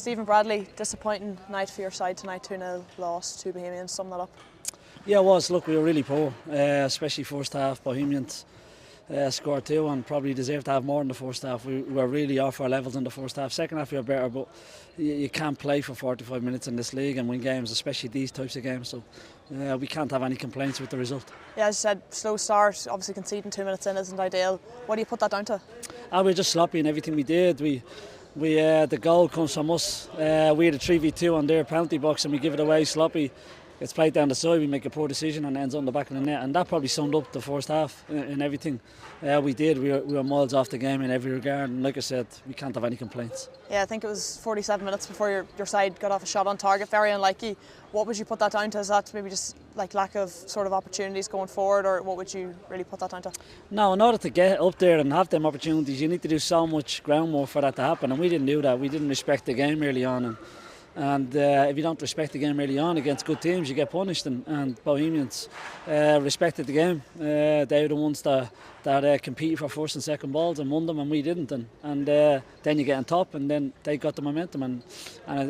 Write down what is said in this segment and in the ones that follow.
Stephen Bradley, disappointing night for your side tonight, 2-0 loss to Bohemians, sum that up. Yeah, it was. Look, we were really poor, especially first half. Bohemians scored 2 and probably deserved to have more in the first half. We were really off our levels in the first half. Second half we were better, but you can't play for 45 minutes in this league and win games, especially these types of games. So we can't have any complaints with the result. Yeah, as you said, slow start, obviously conceding 2 minutes in isn't ideal. What do you put that down to? We were just sloppy in everything we did. The goal comes from us. We had a 3v2 on their penalty box and we give it away sloppy. It's played down the side, we make a poor decision and it ends on the back of the net, and that probably summed up the first half in everything we did. We were miles off the game in every regard, and like I said, we can't have any complaints. Yeah, I think it was 47 minutes before your side got off a shot on target, very unlikely. What would you put that down to? Is that maybe just like lack of sort of opportunities going forward, or what would you really put that down to? No, in order to get up there and have them opportunities, you need to do so much groundwork for that to happen, and we didn't do that. We didn't respect the game early on, and if you don't respect the game early on against good teams, you get punished. And Bohemians respected the game. They were the ones that competed for first and second balls and won them, and we didn't. And then you get on top, and then they got the momentum, and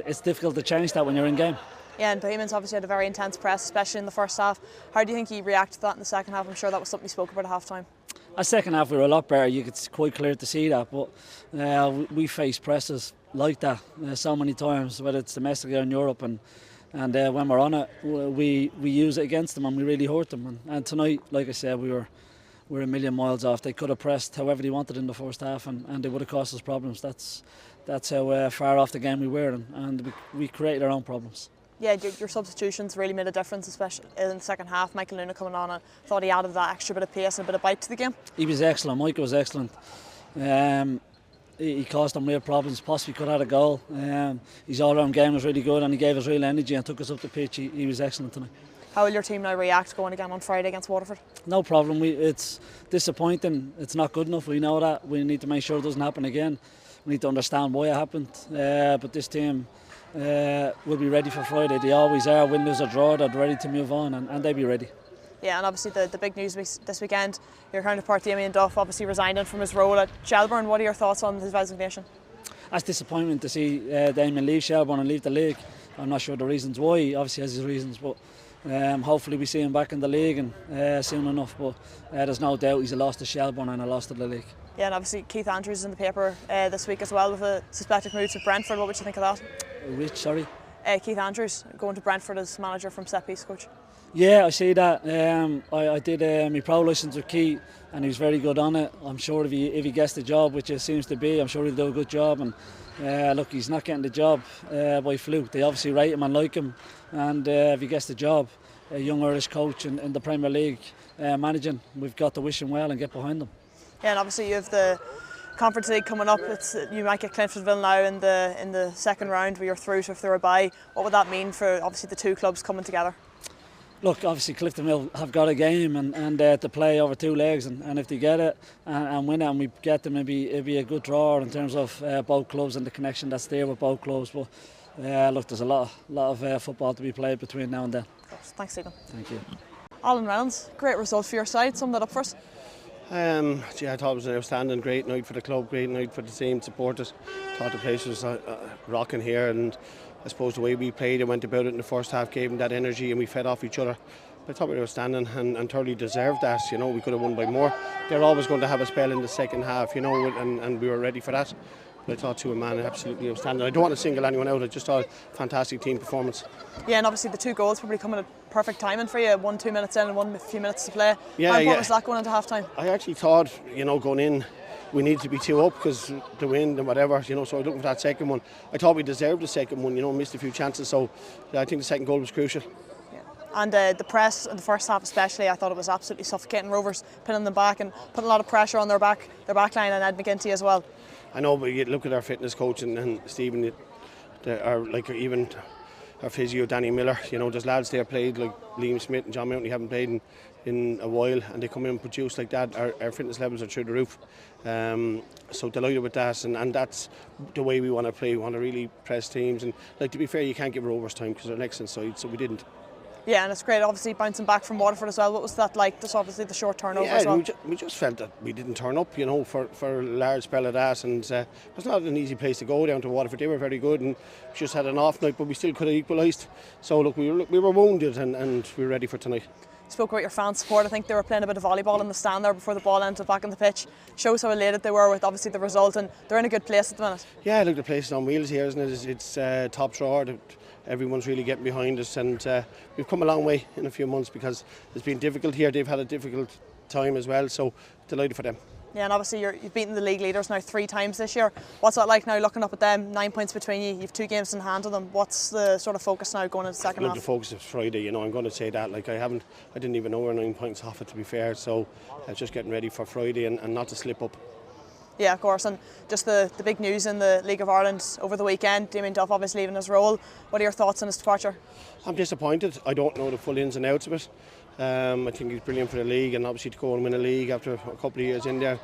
it's difficult to change that when you're in game. Yeah, and Bohemians obviously had a very intense press, especially in the first half. How do you think he reacted to that in the second half? I'm sure that was something he spoke about at half time. The second half we were a lot better. It's quite clear to see that, but we faced presses like that so many times, whether it's domestically or in Europe, and when we're on it, we use it against them and we really hurt them. And tonight, like I said, we were a million miles off. They could have pressed however they wanted in the first half, and they would have caused us problems. That's how far off the game we were, and we created our own problems. Yeah, your substitutions really made a difference, especially in the second half. Michael Luna coming on, and thought he added that extra bit of pace and a bit of bite to the game. He was excellent. Michael was excellent. He caused them real problems. Possibly could have had a goal. His all-round game was really good, and he gave us real energy and took us up the pitch. He was excellent tonight. How will your team now react going again on Friday against Waterford? No problem. It's disappointing. It's not good enough. We know that. We need to make sure it doesn't happen again. We need to understand why it happened. But this team will be ready for Friday. They always are. Win, lose or draw, they're ready to move on, and they'll be ready. Yeah, and obviously the big news this weekend, your counterpart Damien Duff obviously resigning from his role at Shelbourne. What are your thoughts on his resignation? That's disappointment to see Damien leave Shelbourne and leave the league. I'm not sure the reasons why. He obviously has his reasons, but hopefully we see him back in the league and soon enough. But there's no doubt he's a loss to Shelbourne and a loss to the league. Yeah, and obviously Keith Andrews is in the paper this week as well with a suspected move to Brentford. What would you think of that? Which, sorry? Keith Andrews going to Brentford as manager from set piece coach. Yeah, I see that. I did my pro licence with Keith, and he was very good on it. I'm sure if he gets the job, which it seems to be, I'm sure he'll do a good job. And look, he's not getting the job by fluke. They obviously rate him and like him, and if he gets the job, a young Irish coach in the Premier League managing, we've got to wish him well and get behind him. Yeah, and obviously you have the Conference League coming up. You might get Clintfordville now in the second round where you're through to if they're a bye. What would that mean for obviously the two clubs coming together? Look, obviously Cliftonville have got a game and to play over 2 legs, and if they get it and win it and we get them, it'd be a good draw in terms of both clubs and the connection that's there with both clubs. But look, there's a lot of football to be played between now and then. Thanks, Stephen. Thank you. Alan Reynolds, great result for your side. Sum that up for us. I thought it was an outstanding, great night for the club, great night for the team, supporters. Thought the place was rocking here, and I suppose the way we played and went about it in the first half gave them that energy, and we fed off each other. But I thought we were outstanding and thoroughly deserved that. You know, we could have won by more. They're always going to have a spell in the second half, you know, and we were ready for that. But I thought to a man absolutely outstanding. I don't want to single anyone out. I just thought fantastic team performance. Yeah, and obviously the 2 goals probably coming at perfect timing for you. 1 2 minutes in and 1 few minutes to play. Yeah, how important was that going into half time? I actually thought, you know, going in, we needed to be 2 up because the wind and whatever, you know, so I was looking for that second one. I thought we deserved the second one, you know, missed a few chances, so I think the second goal was crucial. Yeah. And the press in the first half especially, I thought it was absolutely suffocating. Rovers pinning them back and putting a lot of pressure on their back line, and Ed McGinty as well. I know, but you look at our fitness coach and Stephen, even our physio Danny Miller, you know, there's lads there played like Liam Smith and John Mountain, haven't played in a while, and they come in and produce like that. Our fitness levels are through the roof. So delighted with that, and that's the way we want to play. We want to really press teams, and like, to be fair, you can't give Rovers time because they're an excellent side, so we didn't. Yeah, and it's great obviously bouncing back from Waterford as well. What was that like, just obviously the short turnover as well? We just felt that we didn't turn up, for a large spell of that, and it's not an easy place to go down to Waterford. They were very good and we just had an off night, but we still could have equalised. So look, we were wounded and we were ready for tonight. You spoke about your fan support. I think they were playing a bit of volleyball in the stand there before the ball ended back on the pitch. Shows how elated they were with obviously the result, and they're in a good place at the minute. Yeah, look, the place is on wheels here, isn't it? It's top drawer. Everyone's really getting behind us, and we've come a long way in a few months because it's been difficult here. They've had a difficult time as well, so delighted for them. Yeah, and obviously you've beaten the league leaders now 3 times this year. What's that like now, looking up at them? 9 points between you. You've 2 games in hand of them. What's the sort of focus now going into the second half? The focus is Friday. I'm going to say that. Like I didn't even know we're 9 points off it, to be fair. So just getting ready for Friday and not to slip up. Yeah, of course, and just the big news in the League of Ireland over the weekend, Damien Duff obviously leaving his role. What are your thoughts on his departure? I'm disappointed. I don't know the full ins and outs of it. I think he's brilliant for the league, and obviously to go and win a league after a couple of years in there.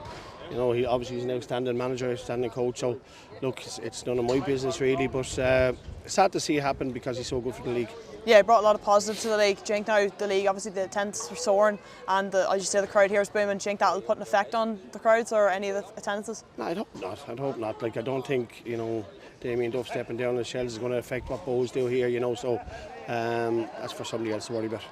He's an outstanding manager, outstanding coach. So look, it's none of my business really, but sad to see it happen because he's so good for the league. Yeah, he brought a lot of positives to the league. Do you think now the league, obviously the attendance are soaring, and as you say, the crowd here is booming. Do you think that will put an effect on the crowds or any of the attendances? No, I'd hope not. Like I don't think Damien Duff stepping down the shells is going to affect what Bohs do here. So that's for somebody else to worry about.